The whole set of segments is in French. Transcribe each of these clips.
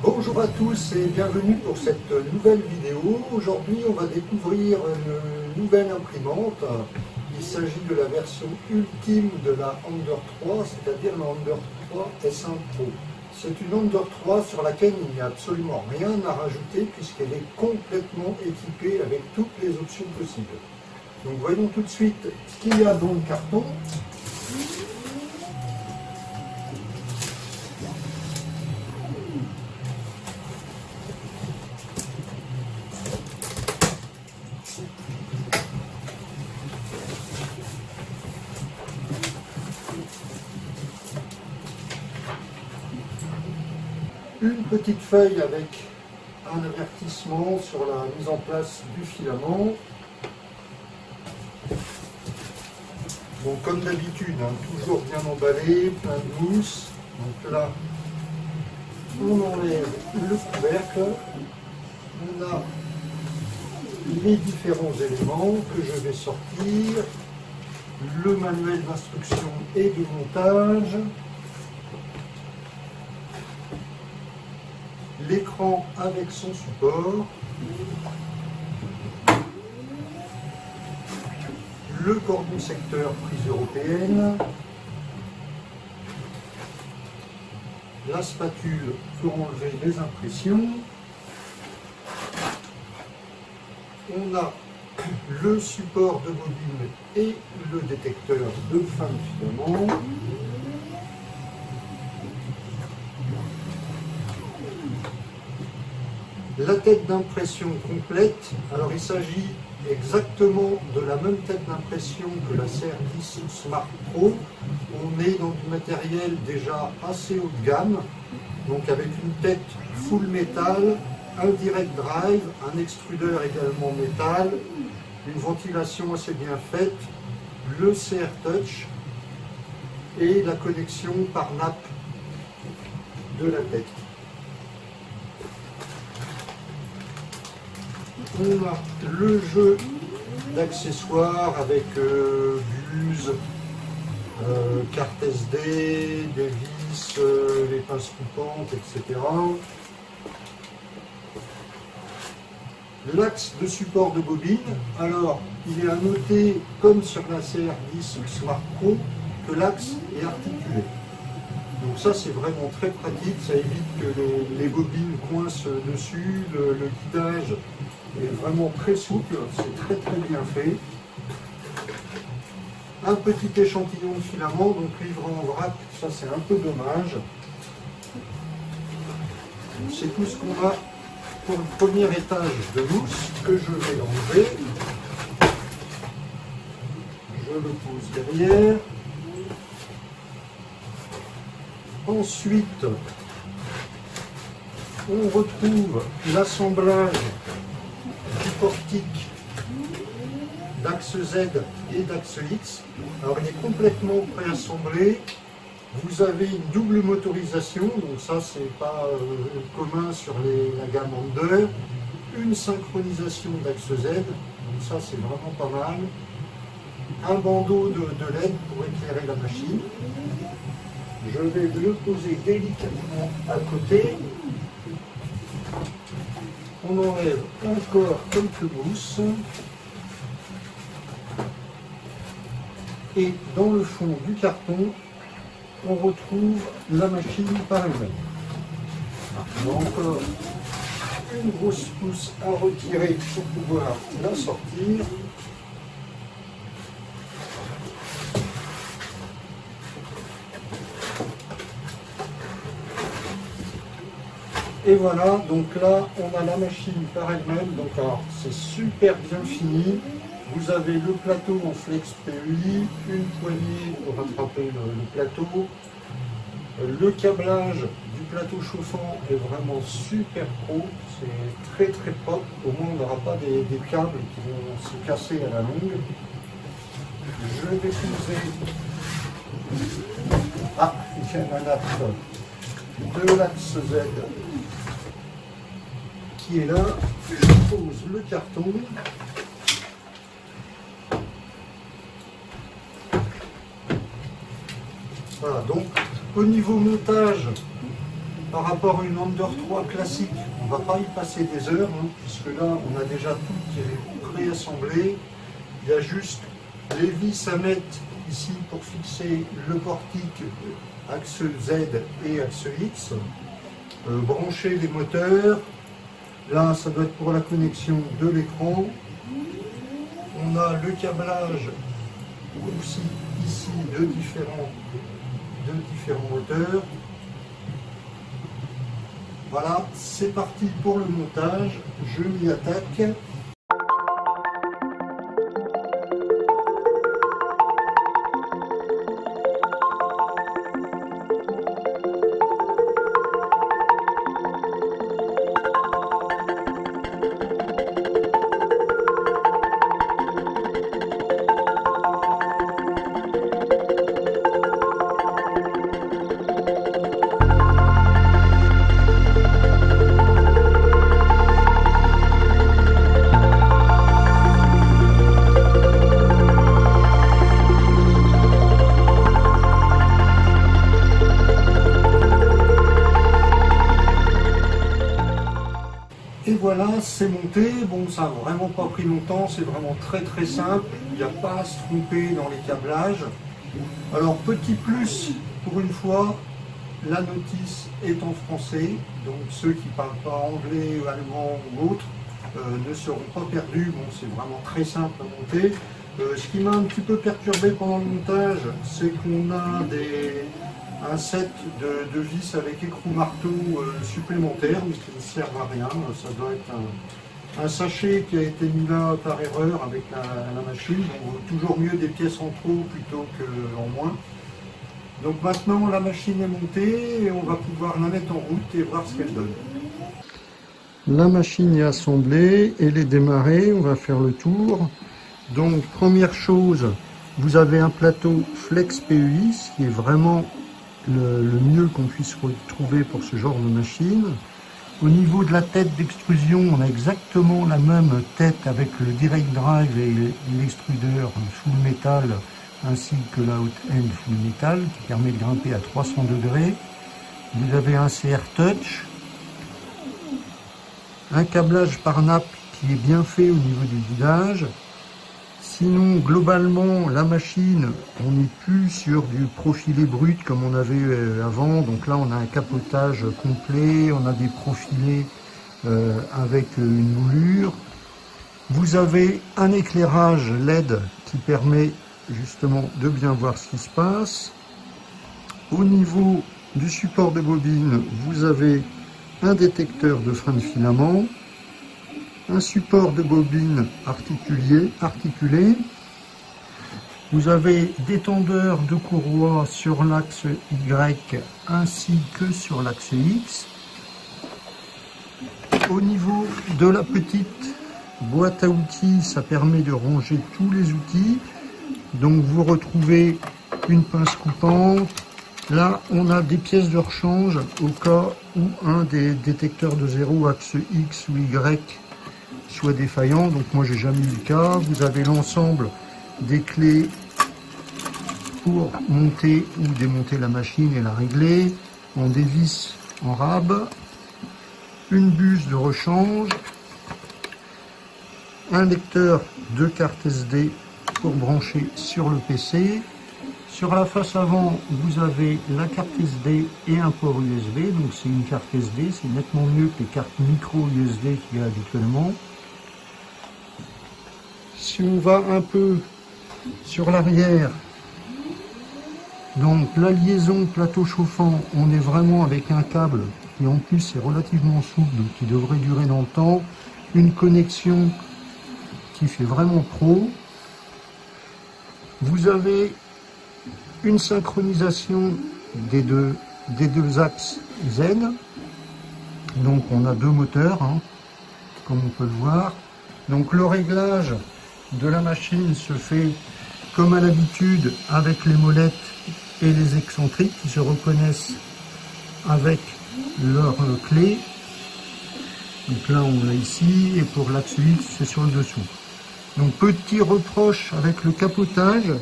Bonjour à tous et bienvenue pour cette nouvelle vidéo. Aujourd'hui, on va découvrir une nouvelle imprimante. Il s'agit de la version ultime de la Ender 3, c'est-à-dire la Ender 3 S1 Pro. C'est une Ender 3 sur laquelle il n'y a absolument rien à rajouter puisqu'elle est complètement équipée avec toutes les options possibles. Donc voyons tout de suite ce qu'il y a dans le carton. Une petite feuille avec un avertissement sur la mise en place du filament. Donc comme d'habitude, toujours bien emballé, plein de mousse. Donc là, on enlève le couvercle. On a les différents éléments que je vais sortir. Le manuel d'instruction et de montage. L'écran avec son support, le cordon secteur prise européenne, la spatule pour enlever les impressions, on a le support de bobine et le détecteur de fin de filament. La tête d'impression complète, alors il s'agit exactement de la même tête d'impression que la CR10 Smart Pro. On est dans du matériel déjà assez haut de gamme, donc avec une tête full métal, un direct drive, un extrudeur également métal, une ventilation assez bien faite, le CR Touch et la connexion par nappe de la tête. On a le jeu d'accessoires avec buse, carte SD, des vis, les pinces coupantes, etc. L'axe de support de bobine, alors il est à noter, comme sur la CR10 Smart Pro, que l'axe est articulé. Donc ça c'est vraiment très pratique, ça évite que les bobines coincent dessus, le guidage est vraiment très souple, c'est très très bien fait. Un petit échantillon de filament, donc livré en vrac, ça c'est un peu dommage. C'est tout ce qu'on a pour le premier étage de mousse que je vais enlever. Je le pose derrière. Ensuite, on retrouve l'assemblage du portique d'axe Z et d'axe X. Alors il est complètement préassemblé. Vous avez une double motorisation, donc ça c'est pas commun sur la gamme Ender. Une synchronisation d'axe Z, donc ça c'est vraiment pas mal. Un bandeau de LED pour éclairer la machine. Je vais le poser délicatement à côté. On enlève encore quelques mousses. Et dans le fond du carton, on retrouve la machine par elle-même. On a encore une grosse pousse à retirer pour pouvoir la sortir. Et voilà, donc là, on a la machine par elle-même. Donc alors, c'est super bien fini. Vous avez le plateau en flex PEI, une poignée pour rattraper le plateau. Le câblage du plateau chauffant est vraiment super pro. C'est très très propre. Au moins, on n'aura pas des câbles qui vont se casser à la longue. Je vais poser. Ah, il y a un axe de l'axe Z qui est là. Je pose le carton. Voilà, donc au niveau montage, par rapport à une Under 3 classique, on ne va pas y passer des heures, hein, puisque là on a déjà tout qui est préassemblé. Il y a juste les vis à mettre ici pour fixer le portique axe Z et axe X, brancher les moteurs. Là ça doit être pour la connexion de l'écran. On a le câblage aussi ici de différents moteurs. Voilà, c'est parti pour le montage, je m'y attaque. Et voilà, c'est monté. Bon, ça n'a vraiment pas pris longtemps, c'est vraiment très simple. Il n'y a pas à se tromper dans les câblages. Alors, petit plus, pour une fois, la notice est en français. Donc, ceux qui ne parlent pas anglais, allemand ou autre ne seront pas perdus. Bon, c'est vraiment très simple à monter. Ce qui m'a un petit peu perturbé pendant le montage, c'est qu'on a un set de vis avec écrou marteau supplémentaire, mais qui ne servent à rien. Ça doit être un sachet qui a été mis là par erreur avec la machine. Donc, toujours mieux des pièces en trop plutôt qu'en moins. Donc maintenant la machine est montée et on va pouvoir la mettre en route et voir ce qu'elle donne. La machine est assemblée, elle est démarrée, on va faire le tour. Donc première chose, vous avez un plateau Flex PEI, ce qui est vraiment le mieux qu'on puisse trouver pour ce genre de machine. Au niveau de la tête d'extrusion, on a exactement la même tête avec le direct drive et l'extrudeur full métal ainsi que la haute end full métal qui permet de grimper à 300 degrés. Vous avez un CR Touch, un câblage par nappe qui est bien fait au niveau du guidage. Sinon, globalement, la machine, on n'est plus sur du profilé brut comme on avait avant. Donc là, on a un capotage complet, on a des profilés avec une moulure. Vous avez un éclairage LED qui permet justement de bien voir ce qui se passe. Au niveau du support de bobine, vous avez un détecteur de frein de filament, un support de bobine articulé. Vous avez des tendeurs de courroie sur l'axe Y ainsi que sur l'axe X. Au niveau de la petite boîte à outils, ça permet de ranger tous les outils. Donc vous retrouvez une pince coupante. Là, on a des pièces de rechange au cas où un des détecteurs de zéro axe X ou Y soit défaillant. Donc moi, j'ai jamais eu le cas. Vous avez l'ensemble des clés pour monter ou démonter la machine et la régler. On dévisse en rab. Une buse de rechange. Un lecteur de carte SD pour brancher sur le PC. Sur la face avant, vous avez la carte SD et un port USB. Donc c'est une carte SD, c'est nettement mieux que les cartes micro USB qu'il y a habituellement. Si on va un peu sur l'arrière, donc la liaison plateau chauffant, on est vraiment avec un câble qui en plus est relativement souple, donc qui devrait durer dans le temps. Une connexion qui fait vraiment pro. Vous avez une synchronisation des deux axes Z. Donc on a deux moteurs, hein, comme on peut le voir. Donc le réglage de la machine se fait comme à l'habitude avec les molettes et les excentriques qui se reconnaissent avec leur clé. Donc là on l'a ici et pour l'axe X c'est sur le dessous. Donc petit reproche avec le capotage.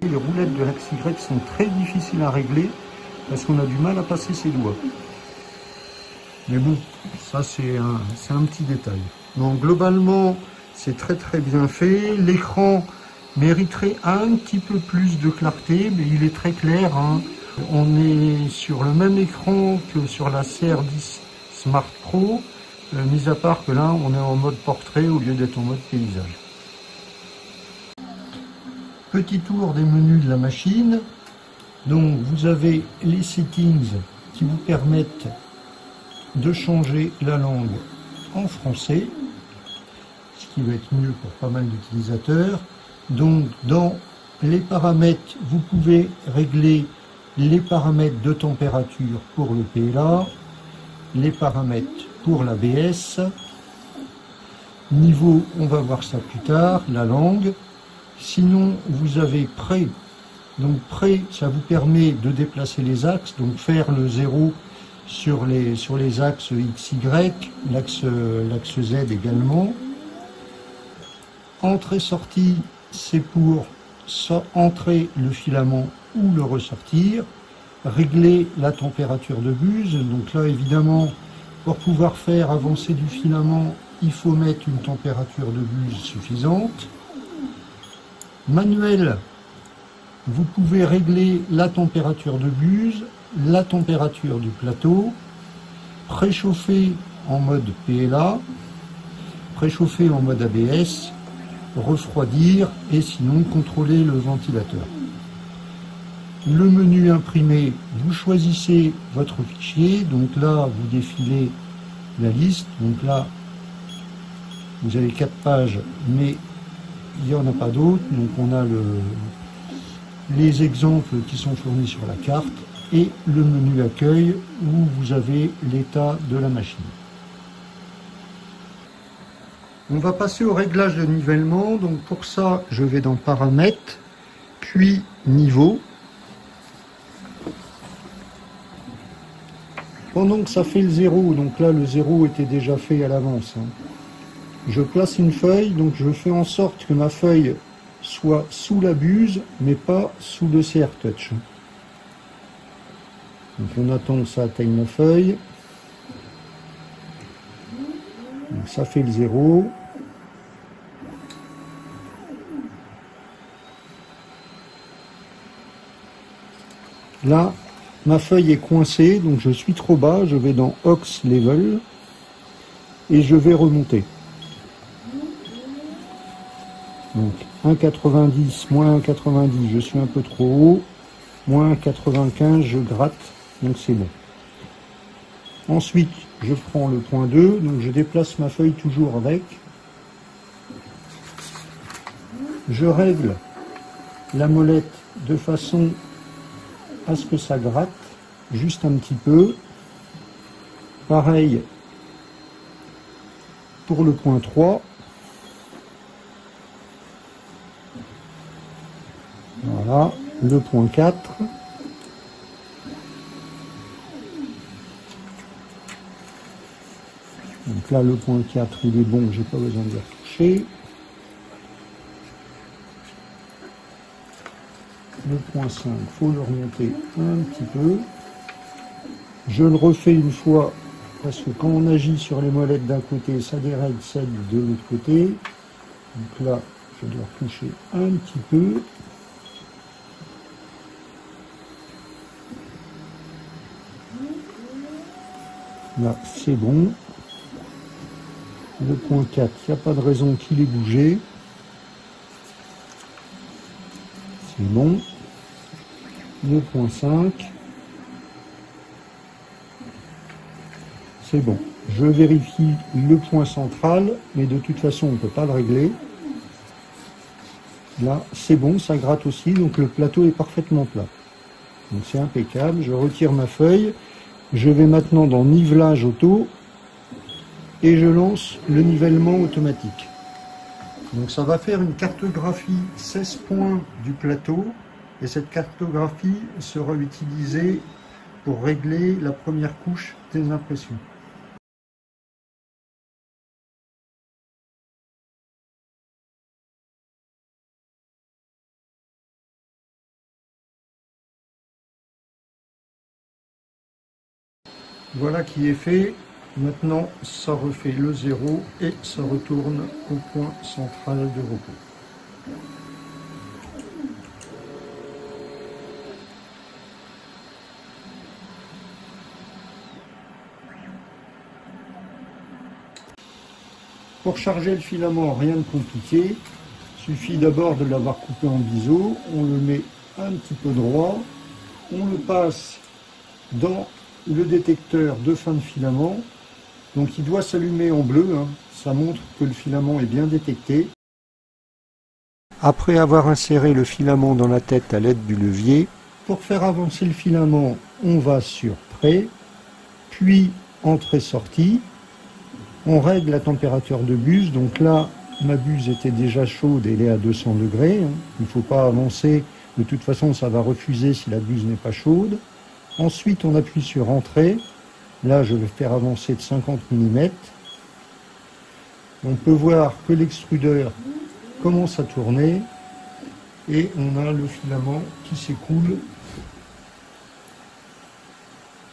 Les roulettes de l'axe Y sont très difficiles à régler parce qu'on a du mal à passer ses doigts. Mais bon, ça c'est un petit détail. Donc globalement, c'est très bien fait. L'écran mériterait un petit peu plus de clarté, mais il est très clair, hein. On est sur le même écran que sur la CR10 Smart Pro, mis à part que là, on est en mode portrait au lieu d'être en mode paysage. Petit tour des menus de la machine. Donc vous avez les settings qui vous permettent de changer la langue en français, ce qui va être mieux pour pas mal d'utilisateurs. Donc dans les paramètres, vous pouvez régler les paramètres de température pour le PLA, les paramètres pour l'ABS, niveau, on va voir ça plus tard, la langue. Sinon, vous avez près. Donc près, ça vous permet de déplacer les axes, donc faire le 0 sur les axes XY, l'axe Z également. Entrée-sortie, c'est pour entrer le filament ou le ressortir. Régler la température de buse, donc là évidemment, pour pouvoir faire avancer du filament, il faut mettre une température de buse suffisante. Manuel, vous pouvez régler la température de buse, la température du plateau, préchauffer en mode PLA, préchauffer en mode ABS, refroidir et sinon contrôler le ventilateur. Le menu imprimé, vous choisissez votre fichier, donc là vous défilez la liste, donc là vous avez 4 pages mais il n'y en a pas d'autres, donc on a les exemples qui sont fournis sur la carte et le menu accueil où vous avez l'état de la machine. On va passer au réglage de nivellement, donc pour ça je vais dans paramètres, puis niveau. Pendant que ça fait le 0, donc là le 0 était déjà fait à l'avance, hein. Je place une feuille, donc je fais en sorte que ma feuille soit sous la buse, mais pas sous le CR Touch. Donc on attend que ça atteigne la feuille. Donc ça fait le 0. Là, ma feuille est coincée, donc je suis trop bas, je vais dans Aux Level et je vais remonter. Donc 1,90, moins 1,90, je suis un peu trop haut, moins 1,95, je gratte, donc c'est bon. Ensuite, je prends le point 2, donc je déplace ma feuille toujours avec. Je règle la molette de façon à ce que ça gratte juste un petit peu. Pareil pour le point 3. Voilà, le point 4. Donc là, le point 4, il est bon, j'ai pas besoin de le retoucher. Le point 5, il faut le remonter un petit peu. Je le refais une fois, parce que quand on agit sur les molettes d'un côté, ça dérègle celle de l'autre côté. Donc là, je dois retoucher un petit peu. Là, c'est bon. Le point 4, il n'y a pas de raison qu'il ait bougé. C'est bon. Le point 5. C'est bon. Je vérifie le point central, mais de toute façon, on ne peut pas le régler. Là, c'est bon, ça gratte aussi, donc le plateau est parfaitement plat. Donc c'est impeccable. Je retire ma feuille. Je vais maintenant dans nivelage auto et je lance le nivellement automatique. Donc ça va faire une cartographie 16 points du plateau et cette cartographie sera utilisée pour régler la première couche des impressions. Voilà qui est fait. Maintenant, ça refait le 0 et ça retourne au point central de repos. Pour charger le filament, rien de compliqué. Il suffit d'abord de l'avoir coupé en biseau. On le met un petit peu droit. On le passe dans le détecteur de fin de filament. Donc il doit s'allumer en bleu. Ça montre que le filament est bien détecté. Après avoir inséré le filament dans la tête à l'aide du levier, pour faire avancer le filament, on va sur Prêt, puis Entrée-Sortie. On règle la température de buse, donc là, ma buse était déjà chaude et elle est à 200 degrés. Il ne faut pas avancer, de toute façon ça va refuser si la buse n'est pas chaude. Ensuite, on appuie sur Entrée. Là, je vais faire avancer de 50 mm. On peut voir que l'extrudeur commence à tourner et on a le filament qui s'écoule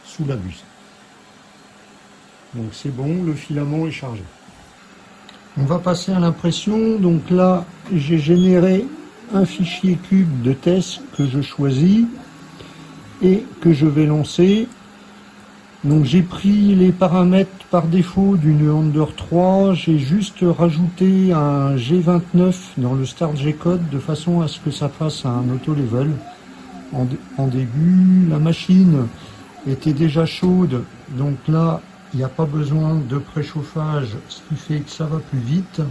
sous la buse. Donc c'est bon, le filament est chargé. On va passer à l'impression. Donc là, j'ai généré un fichier cube de test que je choisis et que je vais lancer. Donc j'ai pris les paramètres par défaut d'une Ender 3, j'ai juste rajouté un G29 dans le Start G-Code de façon à ce que ça fasse un auto-level. En début, la machine était déjà chaude, donc là, il n'y a pas besoin de préchauffage, ce qui fait que ça va plus vite.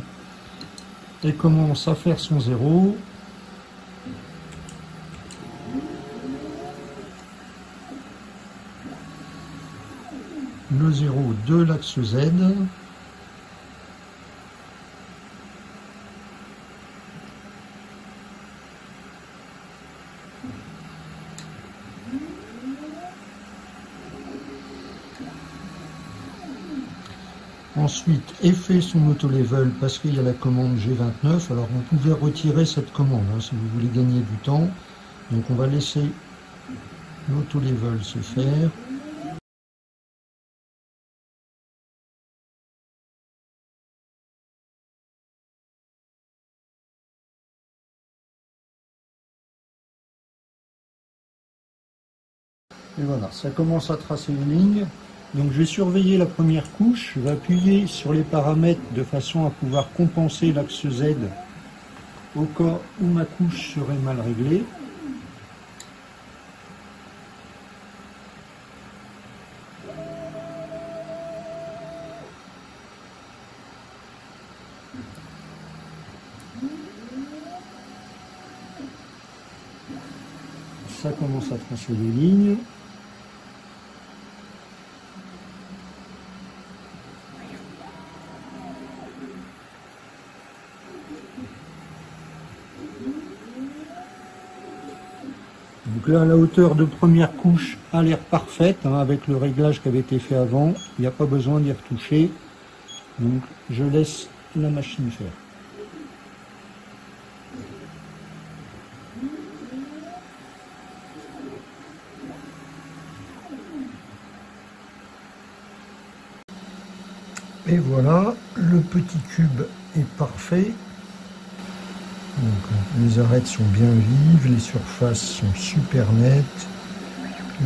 Elle commence à faire son 0. Le 0 de l'axe Z. Ensuite, effet son auto-level parce qu'il y a la commande G29. Alors vous pouvez retirer cette commande si vous voulez gagner du temps. Donc on va laisser l'auto-level se faire. Et voilà, ça commence à tracer une ligne. Donc je vais surveiller la première couche, je vais appuyer sur les paramètres de façon à pouvoir compenser l'axe Z au cas où ma couche serait mal réglée. Ça commence à tracer des lignes. Donc là, la hauteur de première couche a l'air parfaite, avec le réglage qui avait été fait avant. Il n'y a pas besoin d'y retoucher. Donc je laisse la machine faire. Et voilà, le petit cube est parfait. Donc, les arêtes sont bien vives, les surfaces sont super nettes.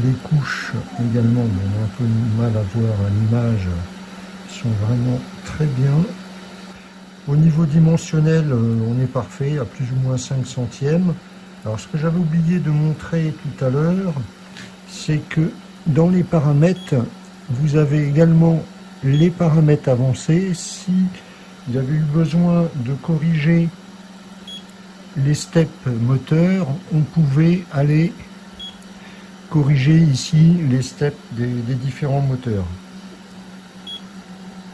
Les couches également, on a un peu de mal à voir à l'image, sont vraiment très bien. Au niveau dimensionnel, on est parfait, à plus ou moins 5 centièmes. Alors ce que j'avais oublié de montrer tout à l'heure, c'est que dans les paramètres, vous avez également les paramètres avancés. Si vous avez eu besoin de corriger les steps moteurs, on pouvait aller corriger ici les steps des différents moteurs.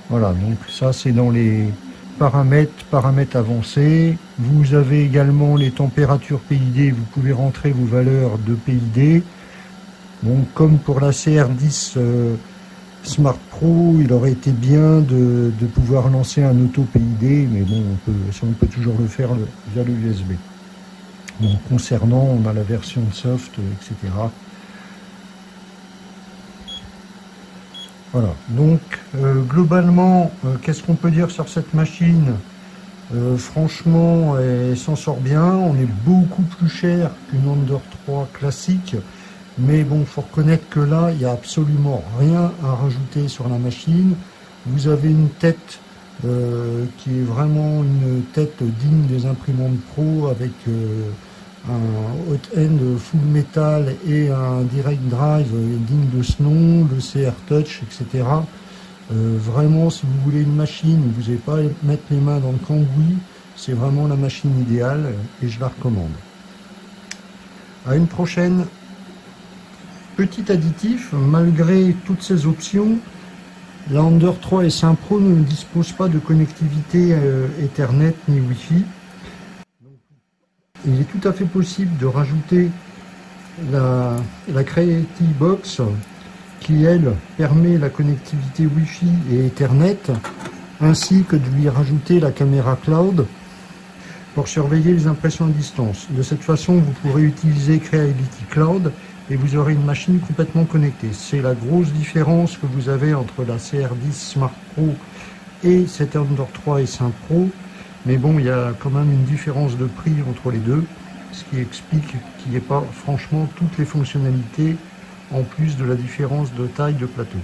Voilà, donc ça c'est dans les paramètres avancés. Vous avez également les températures PID, vous pouvez rentrer vos valeurs de PID. Donc comme pour la CR10 Smart Pro, il aurait été bien de pouvoir lancer un auto PID, mais bon, on peut toujours le faire via le USB. Donc concernant, on a la version soft, etc. Voilà, donc globalement, qu'est-ce qu'on peut dire sur cette machine? Franchement, elle s'en sort bien. On est beaucoup plus cher qu'une Under 3 classique. Mais bon, il faut reconnaître que là, il n'y a absolument rien à rajouter sur la machine. Vous avez une tête qui est vraiment une tête digne des imprimantes pro avec un hot-end full metal et un direct drive digne de ce nom, le CR Touch, etc. Vraiment, si vous voulez une machine où vous n'avez pas à mettre les mains dans le cambouis, c'est vraiment la machine idéale et je la recommande. À une prochaine. Petit additif, malgré toutes ces options, la Under 3 S1 Pro ne dispose pas de connectivité Ethernet ni Wi-Fi. Il est tout à fait possible de rajouter la Creative Box qui, elle, permet la connectivité Wi-Fi et Ethernet, ainsi que de lui rajouter la caméra cloud pour surveiller les impressions à distance. De cette façon, vous pourrez utiliser Creality Cloud et vous aurez une machine complètement connectée. C'est la grosse différence que vous avez entre la CR10 Smart Pro et cette Under 3 S1 Pro. Mais bon, il y a quand même une différence de prix entre les deux, ce qui explique qu'il n'y ait pas franchement toutes les fonctionnalités en plus de la différence de taille de plateau.